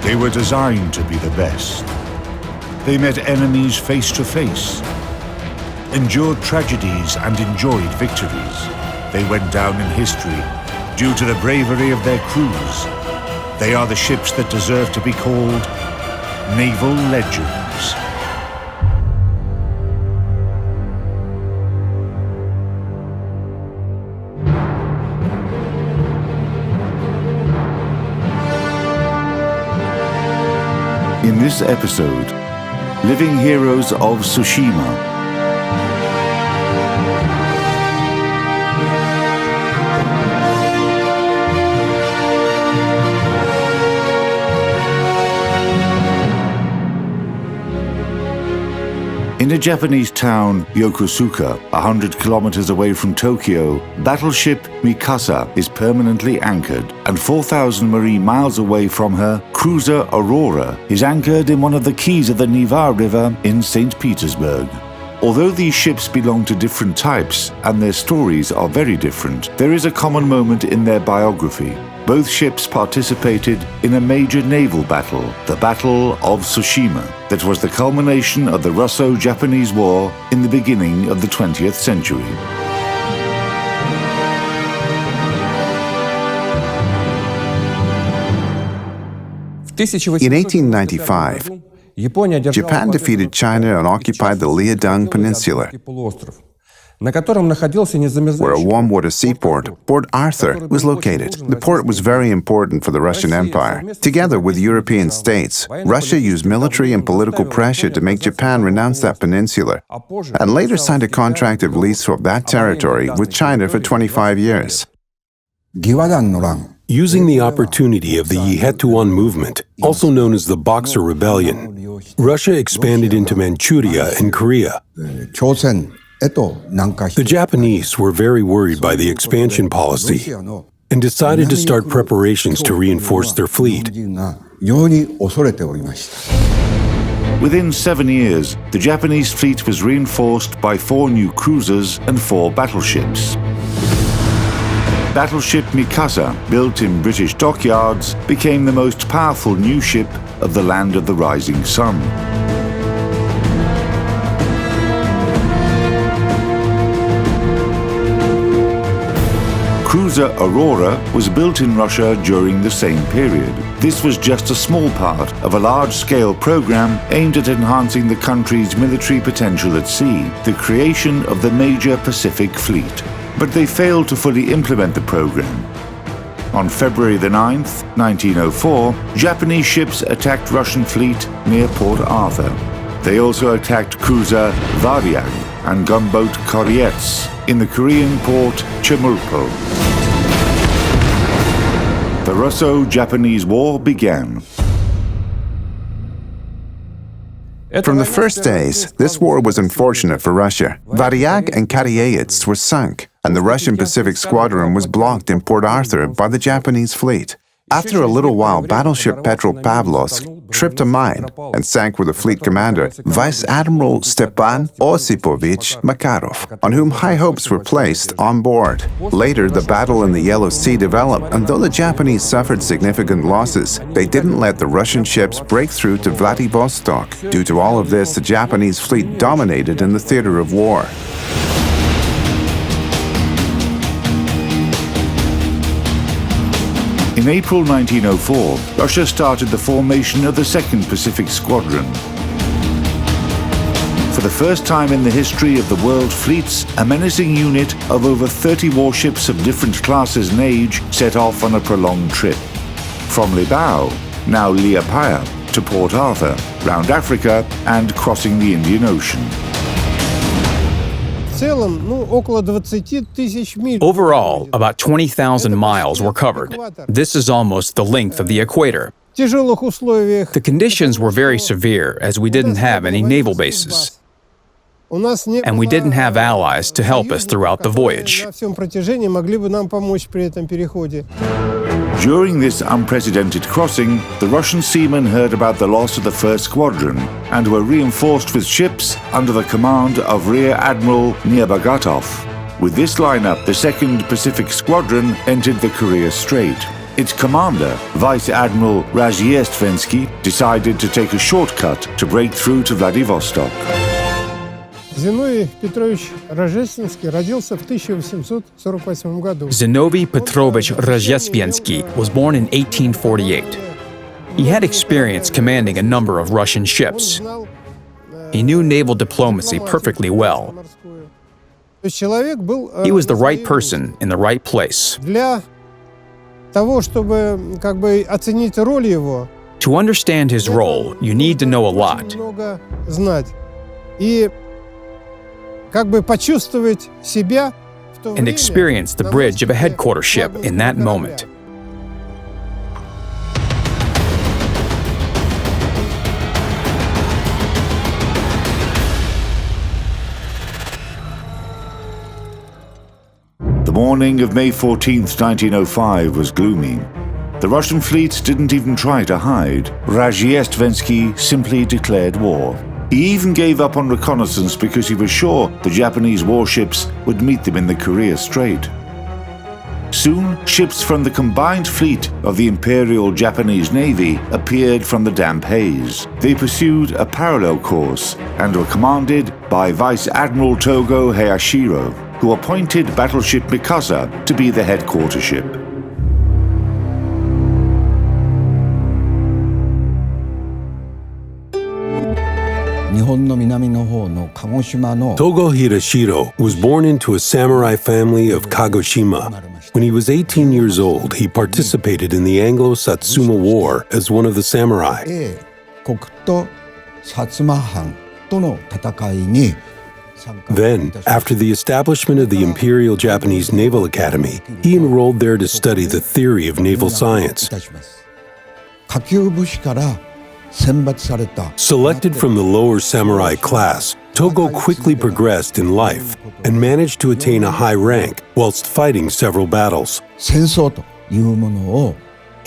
They were designed to be the best. They met enemies face to face, endured tragedies and enjoyed victories. They went down in history due to the bravery of their crews. They are the ships that deserve to be called naval legends. In this episode, Living Heroes of Tsushima. In a Japanese town, Yokosuka, 100 kilometers away from Tokyo, battleship Mikasa is permanently anchored, and 4,000 marine miles away from her, cruiser Aurora is anchored in one of the quays of the Naval River in St. Petersburg. Although these ships belong to different types and their stories are very different, there is a common moment in their biography. Both ships participated in a major naval battle, the Battle of Tsushima, that was the culmination of the Russo-Japanese War in the beginning of the 20th century. In 1895, Japan defeated China and occupied the Liaodong Peninsula, where a warm-water seaport, Port Arthur, was located. The port was very important for the Russian Empire. Together with European states, Russia used military and political pressure to make Japan renounce that peninsula, and later signed a contract of lease for that territory with China for 25 years. Using the opportunity of the Yihetuan movement, also known as the Boxer Rebellion, Russia expanded into Manchuria and Korea. The Japanese were very worried by the expansion policy and decided to start preparations to reinforce their fleet. Within 7 years, the Japanese fleet was reinforced by 4 new cruisers and 4 battleships. Battleship Mikasa, built in British dockyards, became the most powerful new ship of the Land of the Rising Sun. Cruiser Aurora was built in Russia during the same period. This was just a small part of a large-scale program aimed at enhancing the country's military potential at sea, the creation of the major Pacific Fleet. But they failed to fully implement the program. On February the 9th, 1904, Japanese ships attacked Russian fleet near Port Arthur. They also attacked cruiser Variag and gunboat Koreets in the Korean port Chemulpo. The Russo-Japanese War began. From the first days, this war was unfortunate for Russia. Variag and Koreets were sunk, and the Russian Pacific Squadron was blocked in Port Arthur by the Japanese fleet. After a little while, battleship Petropavlovsk tripped a mine and sank with the fleet commander, Vice Admiral Stepan Osipovich Makarov, on whom high hopes were placed on board. Later, the battle in the Yellow Sea developed, and though the Japanese suffered significant losses, they didn't let the Russian ships break through to Vladivostok. Due to all of this, the Japanese fleet dominated in the theater of war. In April 1904, Russia started the formation of the 2nd Pacific Squadron. For the first time in the history of the world fleets, a menacing unit of over 30 warships of different classes and age set off on a prolonged trip. From Libau, now Liepaja, to Port Arthur, round Africa, and crossing the Indian Ocean. Overall, about 20,000 miles were covered. This is almost the length of the equator. The conditions were very severe as we didn't have any naval bases. And we didn't have allies to help us throughout the voyage. During this unprecedented crossing, the Russian seamen heard about the loss of the 1st Squadron and were reinforced with ships under the command of Rear Admiral Nerbagatov. With this lineup, the 2nd Pacific Squadron entered the Korea Strait. Its commander, Vice Admiral Razhestvensky, decided to take a shortcut to break through to Vladivostok. Zinovy Petrovich Razhestvensky родился в 1848 году. Zinovy Petrovich Razhestvensky was born in 1848. He had experience commanding a number of Russian ships. He knew naval diplomacy perfectly well. He was the right person in the right place. Для того, чтобы оценить роль его, To understand his role, you need to know a lot. много знать и почувствовать себя в то And время experience the bridge of a headquarter ship in that moment. The morning of May 14th, 1905 was gloomy. The Russian fleet didn't even try to hide. Razhestvensky simply declared war. He even gave up on reconnaissance because he was sure the Japanese warships would meet them in the Korea Strait. Soon, ships from the combined fleet of the Imperial Japanese Navy appeared from the damp haze. They pursued a parallel course and were commanded by Vice Admiral Togo Hayashiro, who appointed battleship Mikasa to be the headquarter ship. Togo Hirashiro was born into a samurai family of Kagoshima. When he was 18 years old, he participated in the Anglo-Satsuma War as one of the samurai. Then, after the establishment of the Imperial Japanese Naval Academy, he enrolled there to study the theory of naval science. Selected from the lower samurai class, Togo quickly progressed in life and managed to attain a high rank whilst fighting several battles. He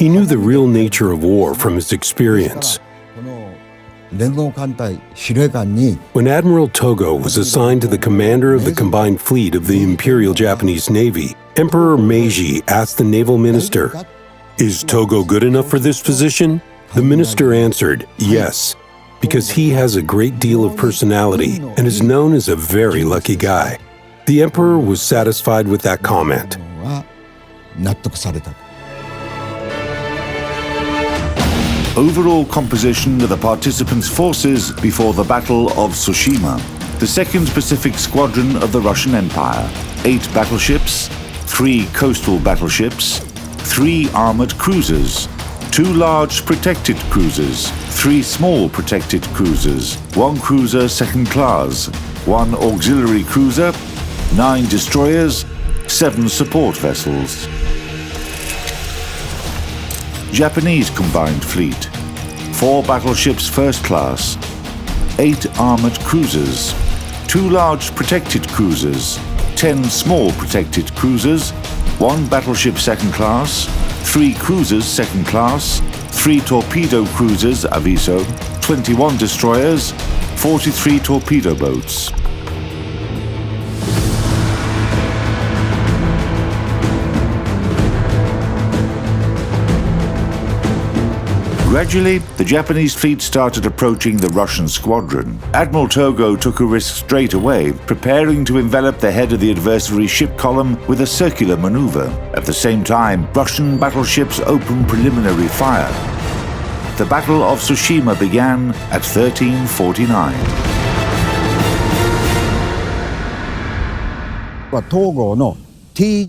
knew the real nature of war from his experience. When Admiral Togo was assigned to the commander of the combined fleet of the Imperial Japanese Navy, Emperor Meiji asked the naval minister, "Is Togo good enough for this position?" The minister answered, "Yes, because he has a great deal of personality and is known as a very lucky guy." The emperor was satisfied with that comment. Overall composition of the participants' forces before the Battle of Tsushima. The 2nd Pacific Squadron of the Russian Empire. 8 battleships, 3 coastal battleships, 3 armored cruisers, 2 large protected cruisers, 3 small protected cruisers, 1 cruiser second class, 1 auxiliary cruiser, 9 destroyers, 7 support vessels. Japanese combined fleet. 4 battleships first class, 8 armored cruisers, 2 large protected cruisers, 10 small protected cruisers, 1 battleship second class, 3 cruisers second class, 3 torpedo cruisers Aviso, 21 destroyers, 43 torpedo boats. Gradually, the Japanese fleet started approaching the Russian squadron. Admiral Togo took a risk straight away, preparing to envelop the head of the adversary ship column with a circular maneuver. At the same time, Russian battleships opened preliminary fire. The Battle of Tsushima began at 1349.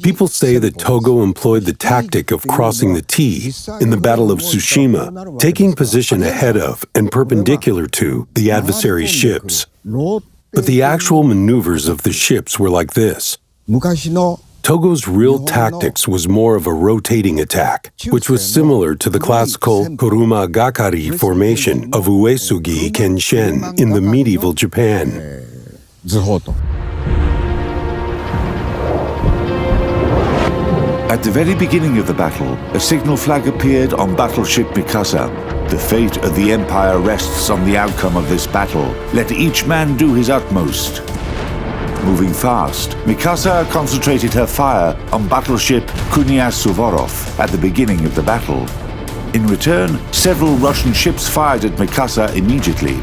People say that Togo employed the tactic of crossing the T in the Battle of Tsushima, taking position ahead of and perpendicular to the adversary's ships. But the actual maneuvers of the ships were like this. Togo's real tactics was more of a rotating attack, which was similar to the classical Kuruma Gakari formation of Uesugi Kenshin in the medieval Japan. At the very beginning of the battle, a signal flag appeared on battleship Mikasa. The fate of the Empire rests on the outcome of this battle. Let each man do his utmost. moving fast. Mikasa concentrated her fire on battleship Kunias Suvorov at the beginning of the battle. In return, several Russian ships fired at Mikasa immediately.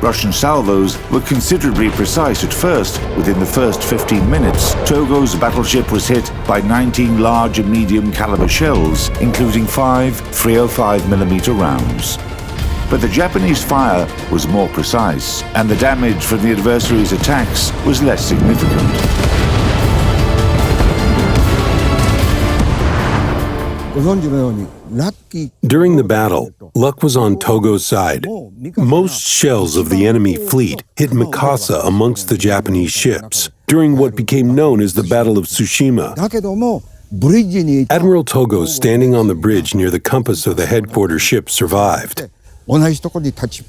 Russian salvos were considerably precise at first. Within the first 15 minutes, Togo's battleship was hit by 19 large and medium caliber shells, including 5 305mm rounds. But the Japanese fire was more precise, and the damage from the adversary's attacks was less significant. During the battle, luck was on Togo's side. Most shells of the enemy fleet hit Mikasa amongst the Japanese ships during what became known as the Battle of Tsushima. Admiral Togo, standing on the bridge near the compass of the headquarters ship, survived.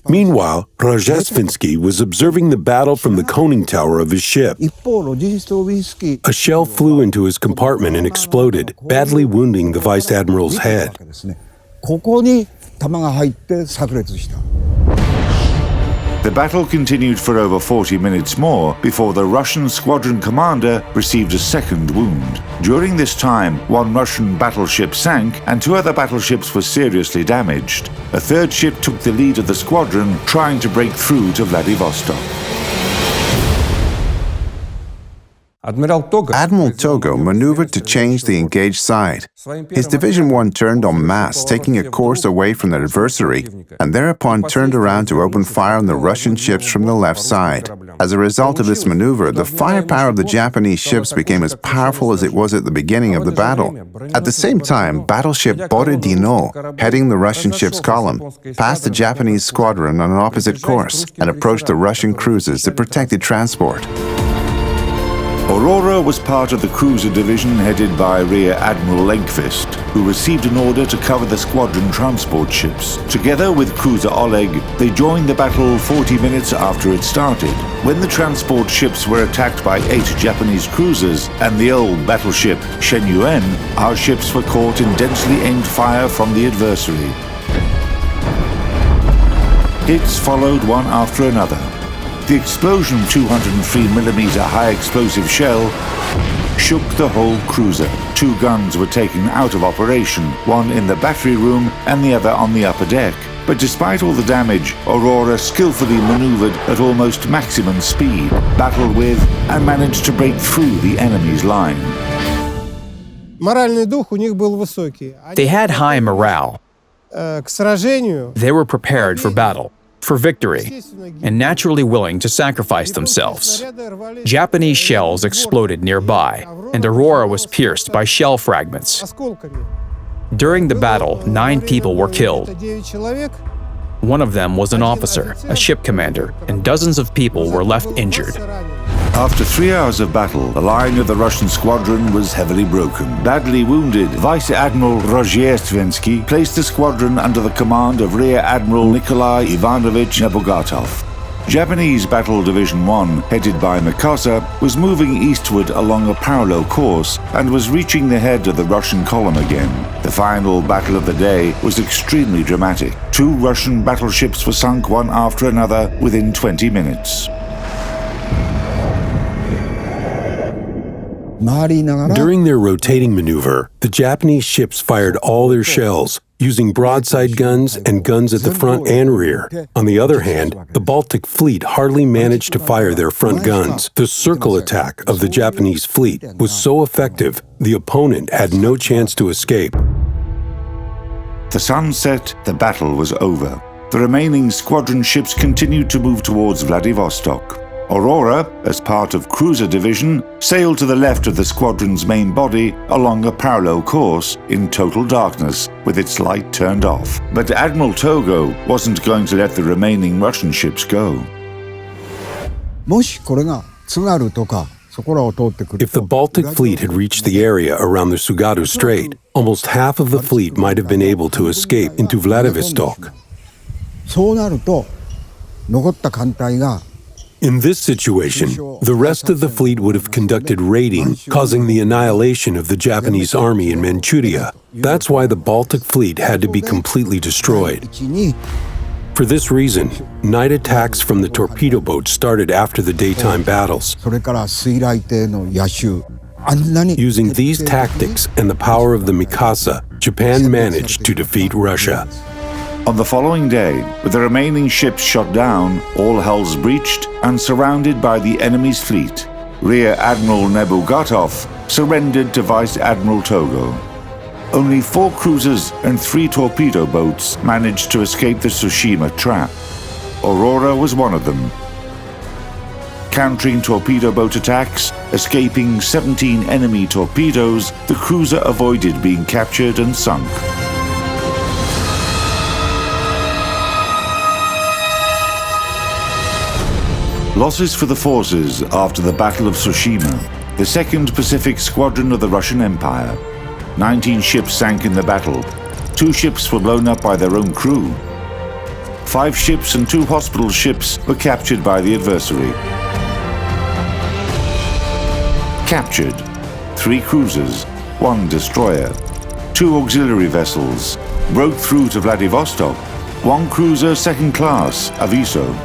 Meanwhile, Rozhestvensky was observing the battle from the conning tower of his ship. A shell flew into his compartment and exploded, badly wounding the Vice Admiral's head. The battle continued for over 40 minutes more before the Russian squadron commander received a second wound. During this time, 1 Russian battleship sank and 2 other battleships were seriously damaged. A third ship took the lead of the squadron, trying to break through to Vladivostok. Admiral Togo maneuvered to change the engaged side. His Division 1 turned en masse, taking a course away from their adversary, and thereupon turned around to open fire on the Russian ships from the left side. As a result of this maneuver, the firepower of the Japanese ships became as powerful as it was at the beginning of the battle. At the same time, battleship Borodino, heading the Russian ship's column, passed the Japanese squadron on an opposite course and approached the Russian cruisers that protected transport. Aurora was part of the cruiser division headed by Rear Admiral Lenkvist, who received an order to cover the squadron transport ships. Together with cruiser Oleg, they joined the battle 40 minutes after it started. When the transport ships were attacked by 8 Japanese cruisers and the old battleship Shenyuan, our ships were caught in densely aimed fire from the adversary. Hits followed one after another. The explosion of 203mm high-explosive shell shook the whole cruiser. 2 guns were taken out of operation, one in the battery room and the other on the upper deck. But despite all the damage, Aurora skillfully maneuvered at almost maximum speed, battled with, and managed to break through the enemy's line. Моральный дух у них был высокий. They had high morale. К сражению. They were prepared for battle, for victory, and naturally willing to sacrifice themselves. Japanese shells exploded nearby, and Aurora was pierced by shell fragments. During the battle, 9 people were killed. One of them was an officer, a ship commander, and dozens of people were left injured. After 3 hours of battle, the line of the Russian squadron was heavily broken. Badly wounded, Vice Admiral Rozhestvensky placed the squadron under the command of Rear Admiral Nikolai Ivanovich Nebogatov. Japanese Battle Division 1, headed by Mikasa, was moving eastward along a parallel course and was reaching the head of the Russian column again. The final battle of the day was extremely dramatic. 2 Russian battleships were sunk one after another within 20 minutes. During their rotating maneuver, the Japanese ships fired all their shells, using broadside guns and guns at the front and rear. On the other hand, the Baltic fleet hardly managed to fire their front guns. The circle attack of the Japanese fleet was so effective, the opponent had no chance to escape. The sun set, the battle was over. The remaining squadron ships continued to move towards Vladivostok. Aurora, as part of Cruiser Division, sailed to the left of the squadron's main body along a parallel course in total darkness with its light turned off. But Admiral Togo wasn't going to let the remaining Russian ships go. If the Baltic fleet had reached the area around the Tsugaru Strait, almost half of the fleet might have been able to escape into Vladivostok. In this situation, the rest of the fleet would have conducted raiding, causing the annihilation of the Japanese army in Manchuria. That's why the Baltic fleet had to be completely destroyed. For this reason, night attacks from the torpedo boats started after the daytime battles. それから水雷艇の夜襲。Using these tactics and the power of the Mikasa, Japan managed to defeat Russia. On the following day, with the remaining ships shot down, all hulls breached, and surrounded by the enemy's fleet, Rear Admiral Nebugatov surrendered to Vice Admiral Togo. Only 4 cruisers and 3 torpedo boats managed to escape the Tsushima trap. Aurora was one of them. Countering torpedo boat attacks, escaping 17 enemy torpedoes, the cruiser avoided being captured and sunk. Losses for the forces after the Battle of Tsushima. The 2nd Pacific Squadron of the Russian Empire. 19 ships sank in the battle. 2 ships were blown up by their own crew. 5 ships and 2 hospital ships were captured by the adversary. Captured: 3 cruisers, 1 destroyer, 2 auxiliary vessels, broke through to Vladivostok, 1 cruiser 2nd class, Aviso,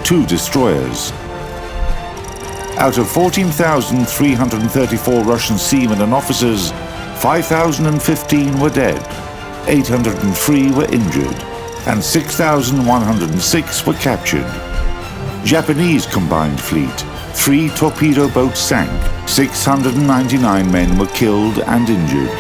2 destroyers. Out of 14,334 Russian seamen and officers, 5,015 were dead, 803 were injured, and 6,106 were captured. Japanese combined fleet: 3 torpedo boats sank, 699 men were killed and injured.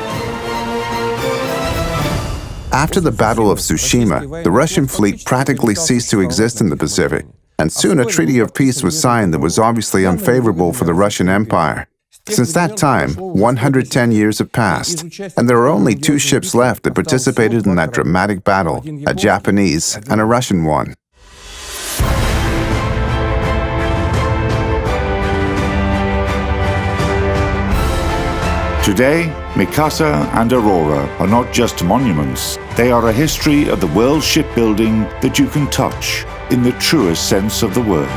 After the Battle of Tsushima, the Russian fleet practically ceased to exist in the Pacific, and soon a treaty of peace was signed that was obviously unfavorable for the Russian Empire. Since that time, 110 years have passed, and there are only 2 ships left that participated in that dramatic battle, a Japanese and a Russian one. Today, Mikasa and Aurora are not just monuments, they are a history of the world shipbuilding that you can touch in the truest sense of the word.